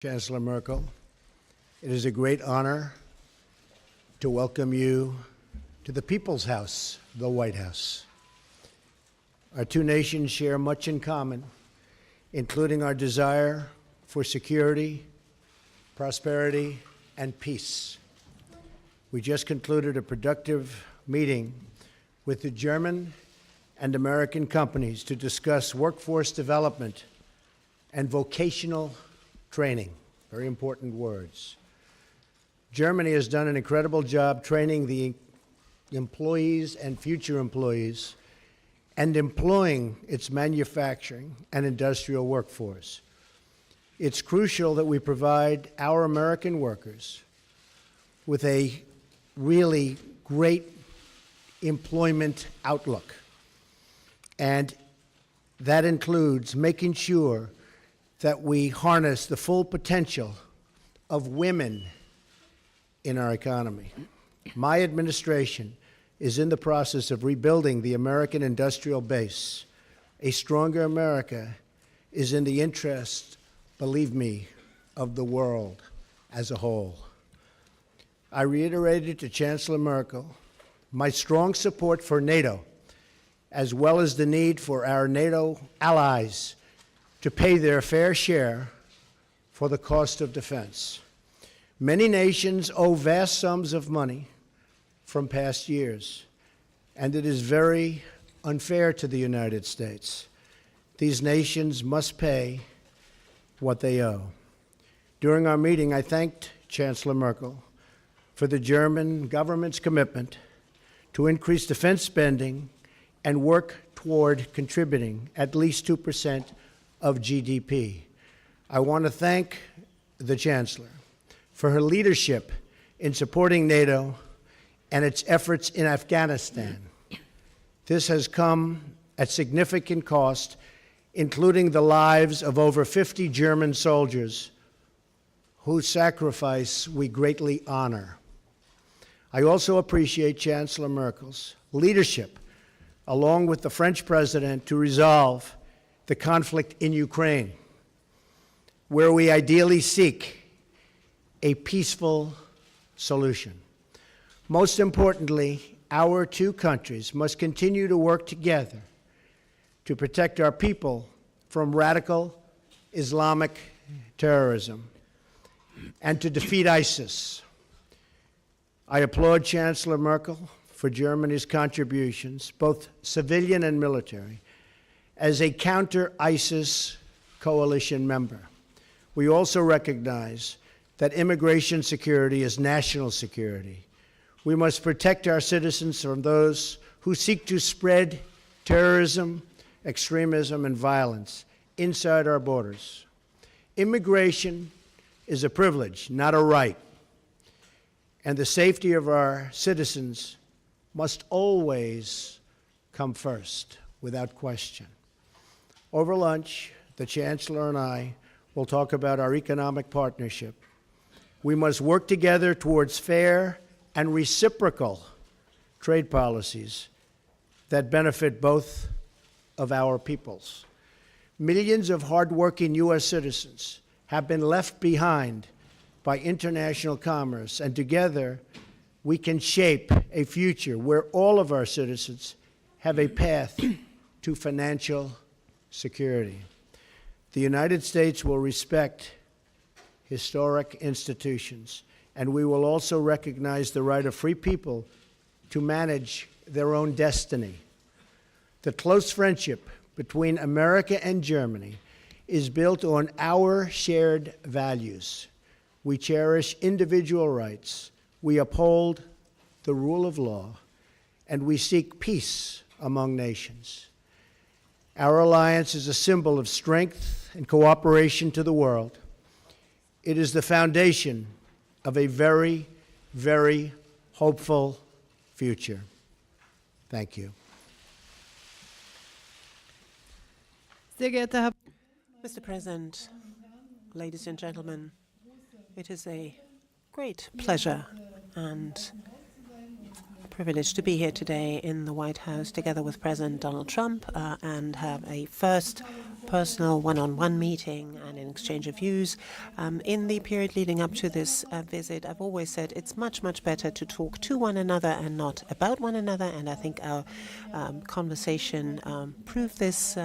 Chancellor Merkel, it is a great honor to welcome you to the People's House, the White House. Our two nations share much in common, including our desire for security, prosperity, and peace. We just concluded a productive meeting with the German and American companies to discuss workforce development and vocational training, very important words. Germany has done an incredible job training the employees and future employees and employing its manufacturing and industrial workforce. It's crucial that we provide our American workers with a really great employment outlook. And that includes making sure that we harness the full potential of women in our economy. My administration is in the process of rebuilding the American industrial base. A stronger America is in the interest, believe me, of the world as a whole. I reiterated to Chancellor Merkel my strong support for NATO, as well as the need for our NATO allies to pay their fair share for the cost of defense. Many nations owe vast sums of money from past years, and it is very unfair to the United States. These nations must pay what they owe. During our meeting, I thanked Chancellor Merkel for the German government's commitment to increase defense spending and work toward contributing at least 2% of GDP. I want to thank the Chancellor for her leadership in supporting NATO and its efforts in Afghanistan. This has come at significant cost, including the lives of over 50 German soldiers whose sacrifice we greatly honor. I also appreciate Chancellor Merkel's leadership, along with the French president, to resolve the conflict in Ukraine, where we ideally seek a peaceful solution. Most importantly, our two countries must continue to work together to protect our people from radical Islamic terrorism and to defeat ISIS. I applaud Chancellor Merkel for Germany's contributions, both civilian and military, as a counter-ISIS coalition member. We also recognize that immigration security is national security. We must protect our citizens from those who seek to spread terrorism, extremism, and violence inside our borders. Immigration is a privilege, not a right, and the safety of our citizens must always come first, without question. Over lunch, the Chancellor and I will talk about our economic partnership. We must work together towards fair and reciprocal trade policies that benefit both of our peoples. Millions of hardworking U.S. citizens have been left behind by international commerce, and together we can shape a future where all of our citizens have a path to financial security. The United States will respect historic institutions, and we will also recognize the right of free people to manage their own destiny. The close friendship between America and Germany is built on our shared values. We cherish individual rights, we uphold the rule of law, and we seek peace among nations. Our alliance is a symbol of strength and cooperation to the world. It is the foundation of a very, very hopeful future. Thank you. Mr. President, ladies and gentlemen, it is a great pleasure and privilege to be here today in the White House together with President Donald Trump and have a first personal one-on-one meeting and an exchange of views. In the period leading up to this visit, I've always said it's much, much better to talk to one another and not about one another, and I think our conversation proved this.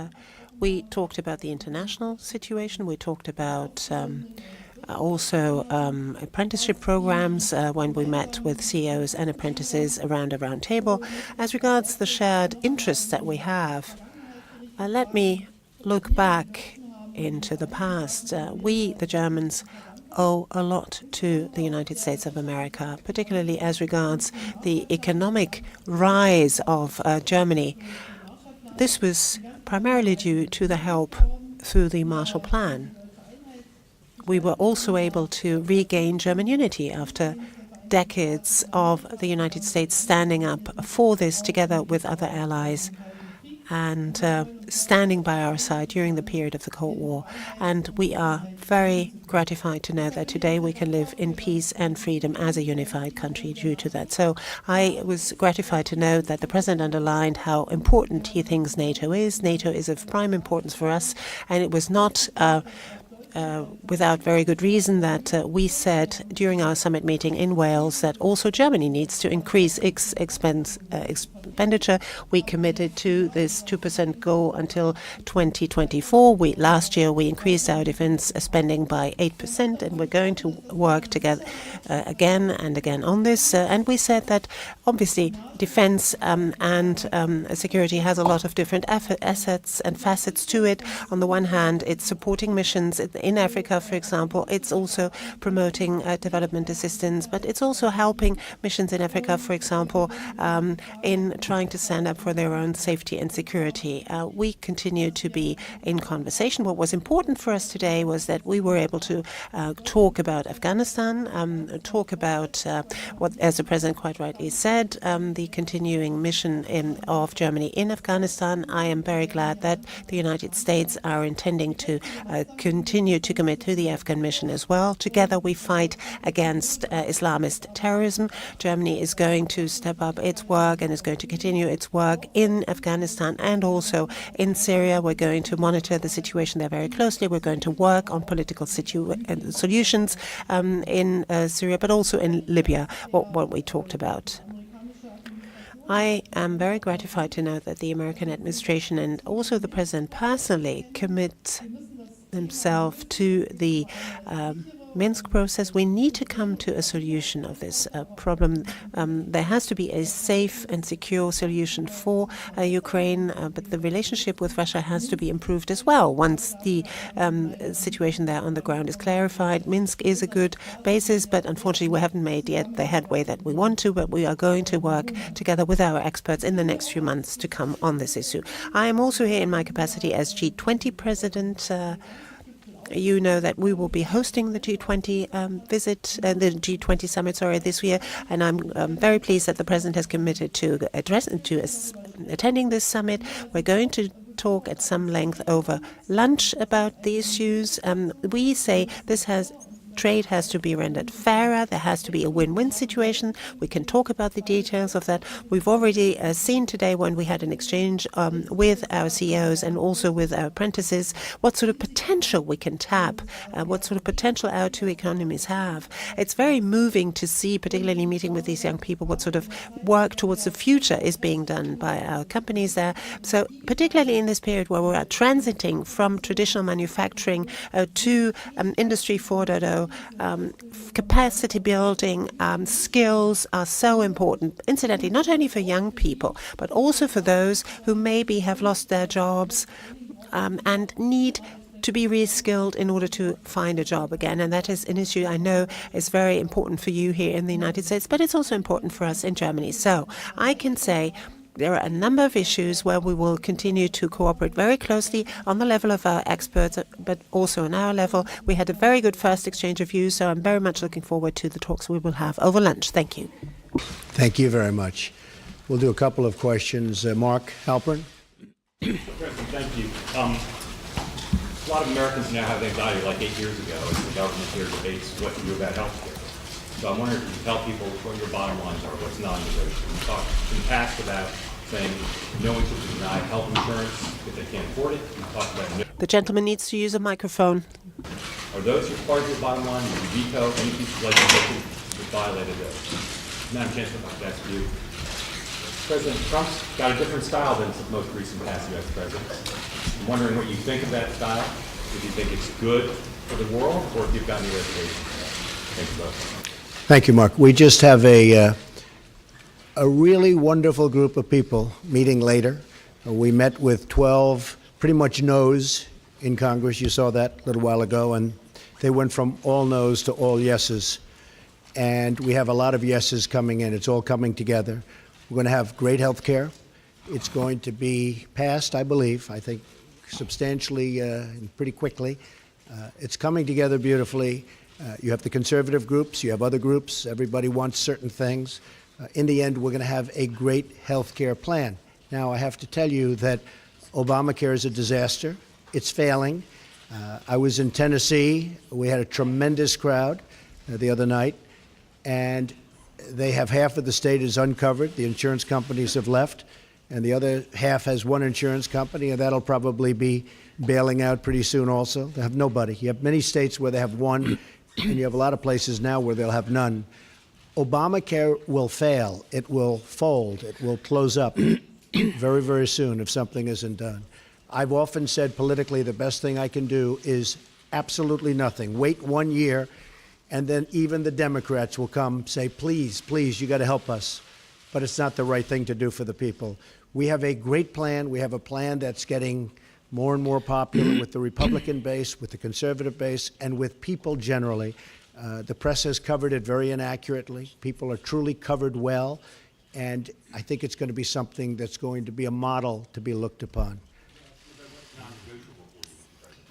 We talked about the international situation. We talked about also apprenticeship programs when we met with CEOs and apprentices around a round table. As regards the shared interests that we have, let me look back into the past. We, the Germans, owe a lot to the United States of America, particularly as regards the economic rise of Germany. This was primarily due to the help through the Marshall Plan. We were also able to regain German unity after decades of the United States standing up for this together with other allies and standing by our side during the period of the Cold War. And we are very gratified to know that today we can live in peace and freedom as a unified country due to that. So I was gratified to know that the President underlined how important he thinks NATO is. NATO is of prime importance for us, and it was not without very good reason that we said during our summit meeting in Wales that also Germany needs to increase expenditure. We committed to this 2% goal until 2024. Last year we increased our defense spending by 8%, and we're going to work together again and again on this. And we said that obviously defense and security has a lot of different assets and facets to it. On the one hand, it's supporting missions in Africa, for example. It's also promoting development assistance, but it's also helping missions in Africa, for example, in trying to stand up for their own safety and security. We continue to be in conversation. What was important for us today was that we were able to talk about Afghanistan, talk about what, as the President quite rightly said, the continuing mission of Germany in Afghanistan. I am very glad that the United States are intending to continue to commit to the Afghan mission as well. Together we fight against Islamist terrorism. Germany is going to step up its work and is going to continue its work in Afghanistan and also in Syria. We're going to monitor the situation there very closely. We're going to work on political solutions in Syria, but also in Libya, what we talked about. I am very gratified to know that the American administration and also the President personally commit himself to the Minsk process. We need to come to a solution of this problem. There has to be a safe and secure solution for Ukraine, but the relationship with Russia has to be improved as well. Once the situation there on the ground is clarified, Minsk is a good basis, but unfortunately we haven't made yet the headway that we want to, but we are going to work together with our experts in the next few months to come on this issue. I am also here in my capacity as G20 President. You know that we will be hosting the G20 the G20 summit, this year, and I'm very pleased that the President has committed to attending this summit. We're going to talk at some length over lunch about the issues. We say trade has to be rendered fairer. There has to be a win-win situation. We can talk about the details of that. We've already seen today when we had an exchange with our CEOs and also with our apprentices what sort of potential we can tap, what sort of potential our two economies have. It's very moving to see, particularly meeting with these young people, what sort of work towards the future is being done by our companies there. So particularly in this period where we are transiting from traditional manufacturing to Industry 4.0, capacity building, skills are so important, incidentally, not only for young people, but also for those who maybe have lost their jobs and need to be re-skilled in order to find a job again. And that is an issue I know is very important for you here in the United States, but it's also important for us in Germany. So I can say there are a number of issues where we will continue to cooperate very closely on the level of our experts, but also on our level. We had a very good first exchange of views, so I'm very much looking forward to the talks we will have over lunch. Thank you. Thank you very much. We'll do a couple of questions. Mark Halpern. President, thank you. A lot of Americans now have anxiety, like 8 years ago, as the government here debates what to do about health care. So I'm wondering if you can tell people what your bottom lines are, what's non-negotiable. You talked in the past about saying no one should be denied health insurance if they can't afford it. You talked about no. The gentleman needs to use a microphone. Are those your part of your bottom line? Would you veto any piece of legislation that violated those? Madam Chancellor, I'd like to ask you. President Trump's got a different style than the most recent past U.S. presidents. I'm wondering what you think of that style. If you think it's good for the world, or if you've got any reservations. Thank you both. Thank you, Mark. We just have a really wonderful group of people meeting later. We met with 12 pretty much no's in Congress. You saw that a little while ago, and they went from all no's to all yeses. And we have a lot of yeses coming in. It's all coming together. We're going to have great health care. It's going to be passed, I believe, I think substantially and pretty quickly. It's coming together beautifully. You have the conservative groups, you have other groups, everybody wants certain things. In the end, we're going to have a great health care plan. Now, I have to tell you that Obamacare is a disaster. It's failing. I was in Tennessee. We had a tremendous crowd the other night, and they have half of the state is uncovered. The insurance companies have left, and the other half has one insurance company, and that'll probably be bailing out pretty soon also. They have nobody. You have many states where they have one, and you have a lot of places now where they'll have none. Obamacare will fail. It will fold. It will close up very, very soon if something isn't done. I've often said politically the best thing I can do is absolutely nothing. Wait 1 year, and then even the Democrats will come say, please, please, you got to help us. But it's not the right thing to do for the people. We have a great plan. We have a plan that's getting more and more popular with the Republican base, with the conservative base, and with people generally. The press has covered it very inaccurately. People are truly covered well, and I think it's going to be something that's going to be a model to be looked upon.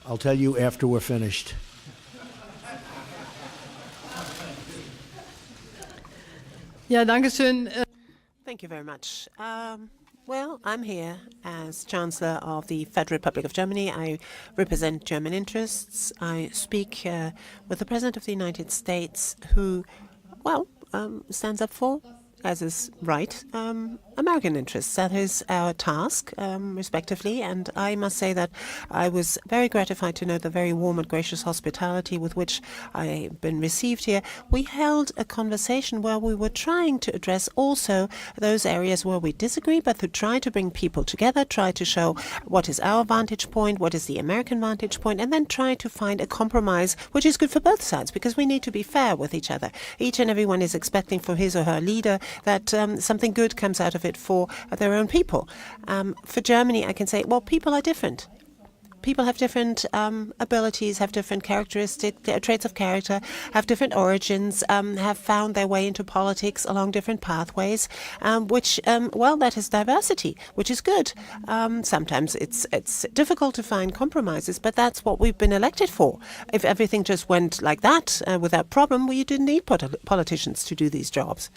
I'll tell you after we're finished. Ja, danke schön. Thank you very much. Well, I'm here as Chancellor of the Federal Republic of Germany. I represent German interests. I speak with the President of the United States, who, well, stands up for, as is right, American interests. That is our task, respectively. And I must say that I was very gratified to know the very warm and gracious hospitality with which I've been received here. We held a conversation where we were trying to address also those areas where we disagree, but to try to bring people together, try to show what is our vantage point, what is the American vantage point, and then try to find a compromise which is good for both sides, because we need to be fair with each other. Each and everyone is expecting for his or her leader that something good comes out of it for their own people. For Germany, I can say, well, people are different. People have different abilities, have different characteristics, traits of character, have different origins, have found their way into politics along different pathways, which, well, that is diversity, which is good. Sometimes it's difficult to find compromises, but that's what we've been elected for. If everything just went like that without problem, well, you didn't need politicians to do these jobs.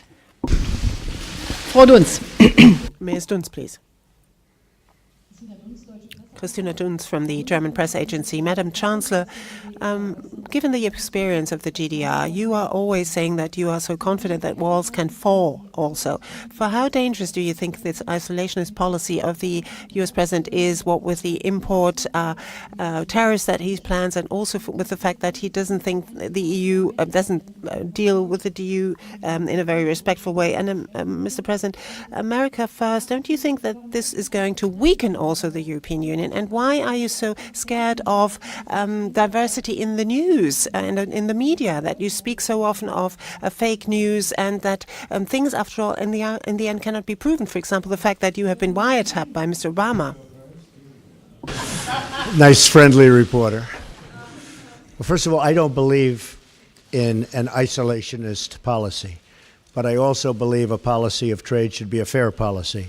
Frau Dunz. Ms. Dunz, please. Christina Dunz from the German press agency. Madam Chancellor, given the experience of the GDR, you are always saying that you are so confident that walls can fall also. For how dangerous do you think this isolationist policy of the U.S. president is, what with the import tariffs that he plans, and also with the fact that he doesn't think the EU doesn't deal with the EU in a very respectful way? And Mr. President, America first, don't you think that this is going to weaken also the European Union? And why are you so scared of diversity in the news and in the media, that you speak so often of fake news, and that things, after all, in the end cannot be proven? For example, the fact that you have been wiretapped by Mr. Obama. Nice, friendly reporter. Well, first of all, I don't believe in an isolationist policy, but I also believe a policy of trade should be a fair policy.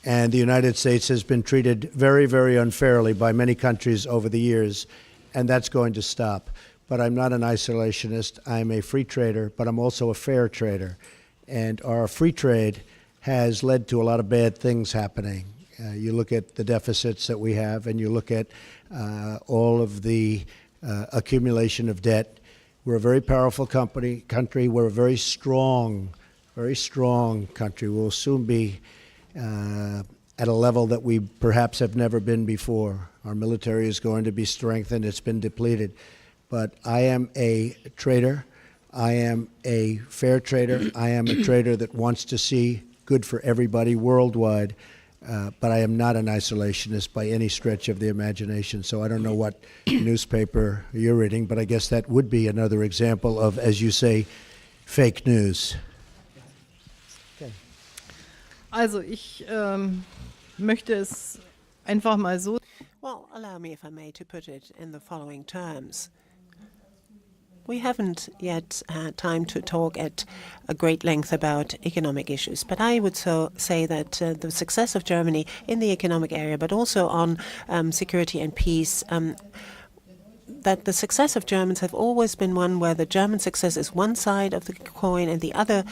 And the United States has been treated very, very unfairly by many countries over the years, and that's going to stop. But I'm not an isolationist. I'm a free trader, but I'm also a fair trader. And our free trade has led to a lot of bad things happening. You look at the deficits that we have, and you look at all of the accumulation of debt. We're a very powerful country. We're a very strong country. We'll soon be at a level that we perhaps have never been before. Our military is going to be strengthened. It's been depleted. But I am a trader. I am a fair trader. I am a trader that wants to see good for everybody worldwide. But I am not an isolationist by any stretch of the imagination. So I don't know what newspaper you're reading, but I guess that would be another example of, as you say, fake news. Okay. Also ich möchte es einfach mal so. Well, allow me, if I may, to put it in the following terms. We haven't yet had time to talk at a great length about economic issues, but I would say that the success of Germany in the economic area, but also on security and peace, that the success of Germans have always been one where the German success is one side of the coin and the other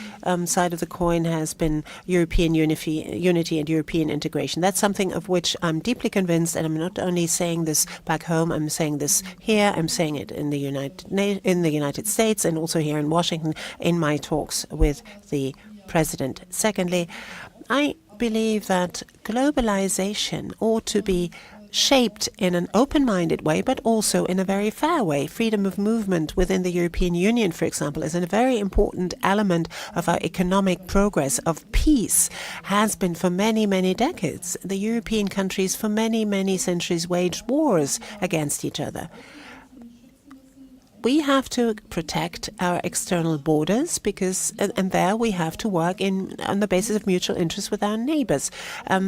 side of the coin has been European unity and European integration. That's something of which I'm deeply convinced, and I'm not only saying this back home, I'm saying this here, I'm saying it in the United States and also here in Washington in my talks with the President. Secondly, I believe that globalization ought to be shaped in an open-minded way, but also in a very fair way. Freedom of movement within the European Union, for example, is a very important element of our economic progress. Of peace has been for many, many decades. The European countries for many, many centuries waged wars against each other. We have to protect our external borders because, and there we have to work on the basis of mutual interest with our neighbors.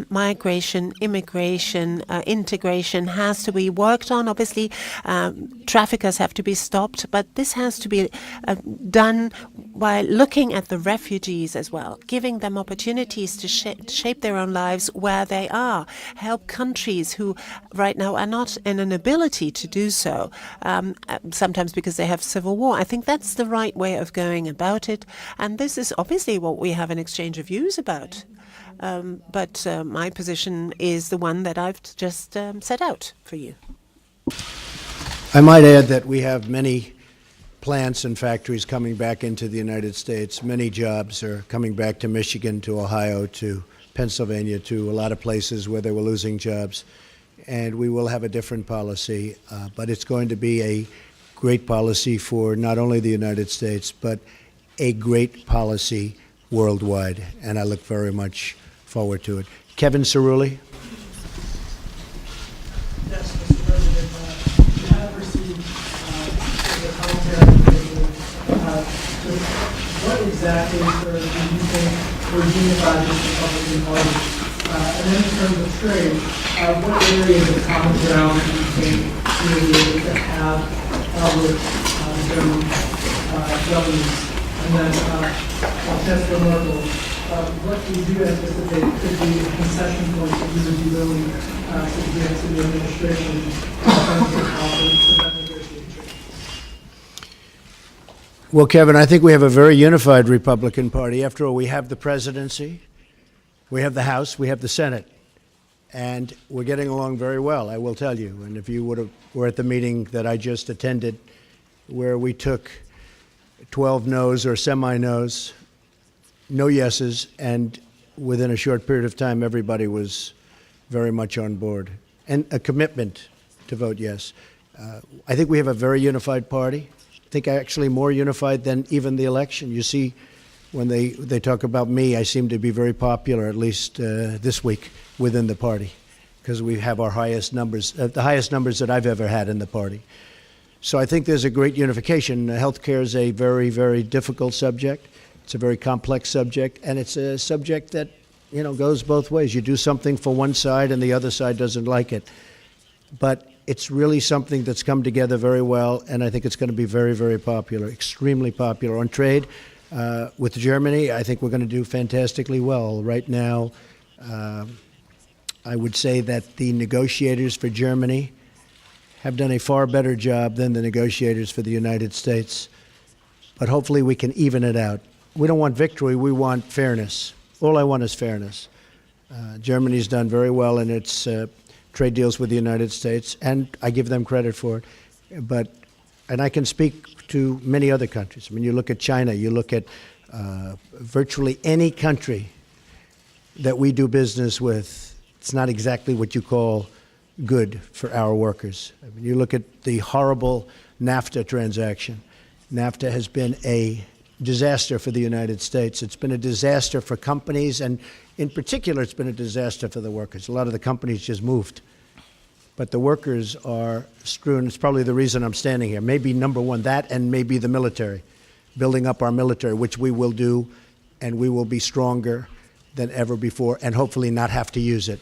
Migration, immigration, integration has to be worked on. Obviously, traffickers have to be stopped, but this has to be done by looking at the refugees as well, giving them opportunities to shape their own lives where they are, help countries who right now are not in an ability to do so, sometimes because they have civil war. I think that's the right way of going about it. And this is obviously what we have an exchange of views about. But my position is the one that I've just set out for you. I might add that we have many plants and factories coming back into the United States. Many jobs are coming back to Michigan, to Ohio, to Pennsylvania, to a lot of places where they were losing jobs. And we will have a different policy, but it's going to be a great policy for not only the United States, but a great policy worldwide. And I look very much forward to it. Kevin Cerulli. Yes, Mr. President, you have received the commentary. What exactly do you think would unify this Republican Party? And then in terms of trade, what areas of common ground do you think you will be able to have with German governments? And then Chancellor Merkel, what do you anticipate could be a concession points that you would be willing to give to the administration in terms of that negotiation? Well, Kevin, I think we have a very unified Republican Party. After all, we have the presidency, we have the House, we have the Senate, and we're getting along very well, I will tell you. And if you were at the meeting that I just attended, where we took 12 no's or semi-no's, no yeses, and within a short period of time, everybody was very much on board, and a commitment to vote yes. I think we have a very unified party. I think actually more unified than even the election. You see, when they talk about me, I seem to be very popular, at least this week, within the party, because we have our highest numbers, the highest numbers that I've ever had in the party. So I think there's a great unification. Healthcare is a very, very difficult subject. It's a very complex subject, and it's a subject that, you know, goes both ways. You do something for one side, and the other side doesn't like it. But it's really something that's come together very well, and I think it's going to be very, very popular, extremely popular. On trade, with Germany, I think we're going to do fantastically well. Right now, I would say that the negotiators for Germany have done a far better job than the negotiators for the United States. But hopefully we can even it out. We don't want victory, we want fairness. All I want is fairness. Germany's done very well in its trade deals with the United States, and I give them credit for it. And I can speak to many other countries. I mean, you look at China, you look at virtually any country that we do business with, it's not exactly what you call good for our workers. I mean, you look at the horrible NAFTA transaction. NAFTA has been a disaster for the United States. It's been a disaster for companies, and in particular, it's been a disaster for the workers. A lot of the companies just moved. But the workers are strewn. It's probably the reason I'm standing here. Maybe number one, that, and maybe the military, building up our military, which we will do, and we will be stronger than ever before, and hopefully not have to use it.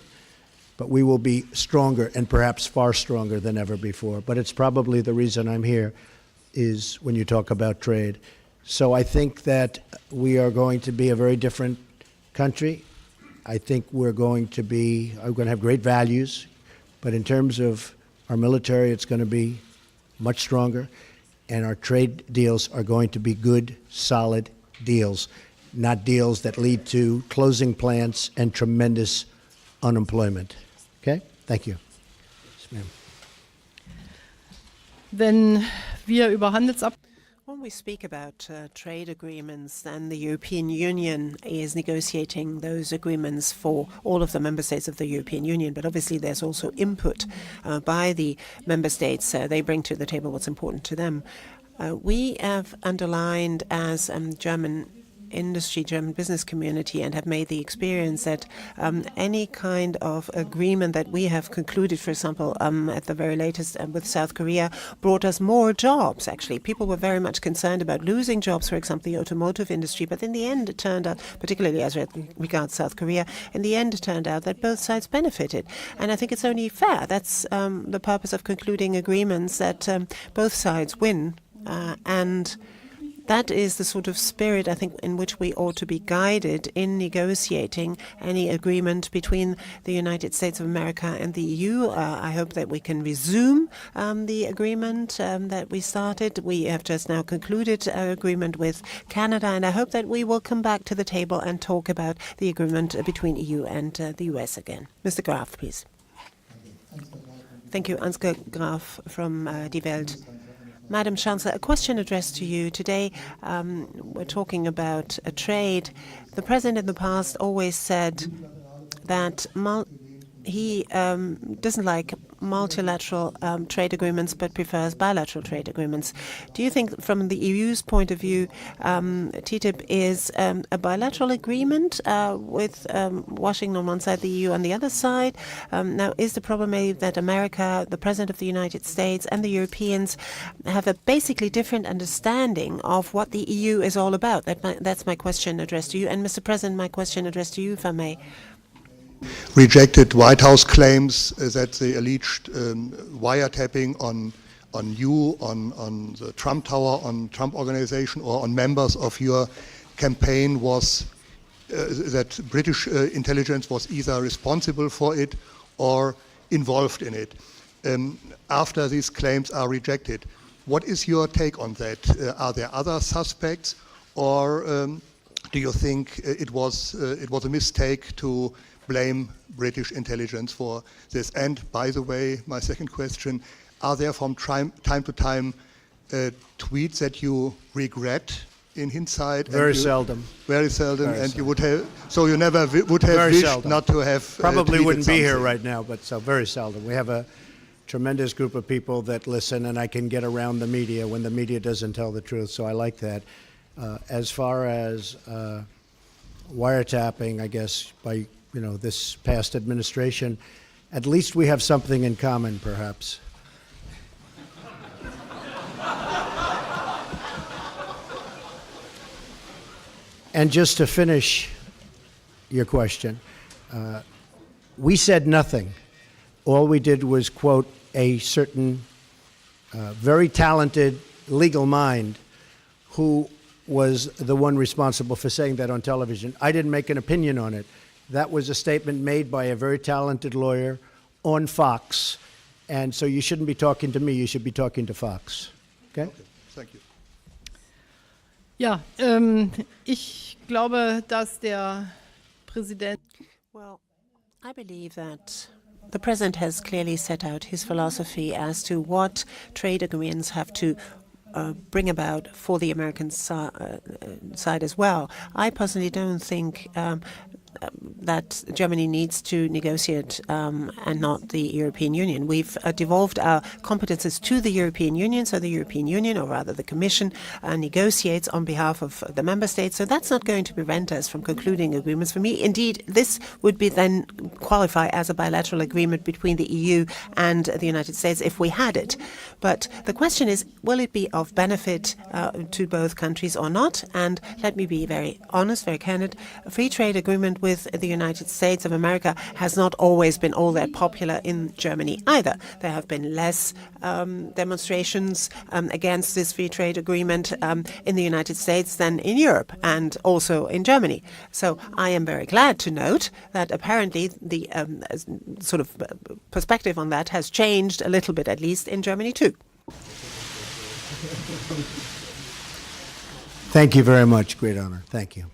But we will be stronger, and perhaps far stronger than ever before. But it's probably the reason I'm here, is when you talk about trade. So I think that we are going to be a very different country. I think we're going to have great values, but in terms of our military, it's going to be much stronger, and our trade deals are going to be good, solid deals, not deals that lead to closing plants and tremendous unemployment. Okay? Thank you. Yes, ma'am. Wenn wir über When we speak about trade agreements, then the European Union is negotiating those agreements for all of the member states of the European Union. But obviously there's also input by the member states. They bring to the table what's important to them. We have underlined as German industry, German business community, and have made the experience that any kind of agreement that we have concluded, for example, at the very latest with South Korea, brought us more jobs, actually. People were very much concerned about losing jobs, for example, the automotive industry. But in the end, it turned out, particularly as regards South Korea, in the end, it turned out that both sides benefited. And I think it's only fair. That's the purpose of concluding agreements, that both sides win. And that is the sort of spirit, I think, in which we ought to be guided in negotiating any agreement between the United States of America and the EU. I hope that we can resume the agreement that we started. We have just now concluded an agreement with Canada, and I hope that we will come back to the table and talk about the agreement between EU and the US again. Mr. Graf, please. Thank you, Ansgar Graf from Die Welt. Madam Chancellor, a question addressed to you. Today, we're talking about trade. The President in the past always said that he doesn't like multilateral trade agreements but prefers bilateral trade agreements. Do you think, from the EU's point of view, TTIP is a bilateral agreement with Washington on one side, the EU on the other side? Now, is the problem maybe that America, the President of the United States, and the Europeans have a basically different understanding of what the EU is all about? That's my question addressed to you. And, Mr. President, my question addressed to you, if I may. Rejected White House claims that the alleged wiretapping on you, on the Trump Tower, on Trump Organization, or on members of your campaign was that British intelligence was either responsible for it or involved in it. After these claims are rejected, what is your take on that? Are there other suspects, or do you think it was a mistake to blame British intelligence for this? And by the way, my second question, are there from time to time tweets that you regret in hindsight? Very seldom. Very seldom, Very and seldom. you would have, so you never would have Very wished seldom. not to have Probably tweeted wouldn't be here something. right now, but so very seldom. We have a tremendous group of people that listen, and I can get around the media when the media doesn't tell the truth, so I like that. As far as wiretapping, I guess, by this past administration, at least we have something in common, perhaps. And just to finish your question, we said nothing. All we did was quote a certain very talented legal mind who was the one responsible for saying that on television. I didn't make an opinion on it. That was a statement made by a very talented lawyer on Fox. And so you shouldn't be talking to me, you should be talking to Fox. Okay? Okay, thank you. Ja, ich glaube, dass der Präsident. Well, I believe that the President has clearly set out his philosophy as to what trade agreements have to bring about for the American side as well. I personally don't think that Germany needs to negotiate and not the European Union. We've devolved our competences to the European Union, so the European Union, or rather the Commission, negotiates on behalf of the member states. So that's not going to prevent us from concluding agreements. For me, indeed, this would be then qualify as a bilateral agreement between the EU and the United States if we had it. But the question is, will it be of benefit to both countries or not? And let me be very honest, very candid. A free trade agreement with the United States of America has not always been all that popular in Germany either. There have been less demonstrations against this free trade agreement in the United States than in Europe and also in Germany. So I am very glad to note that apparently the sort of perspective on that has changed a little bit, at least in Germany too. Thank you very much. Great honor. Thank you.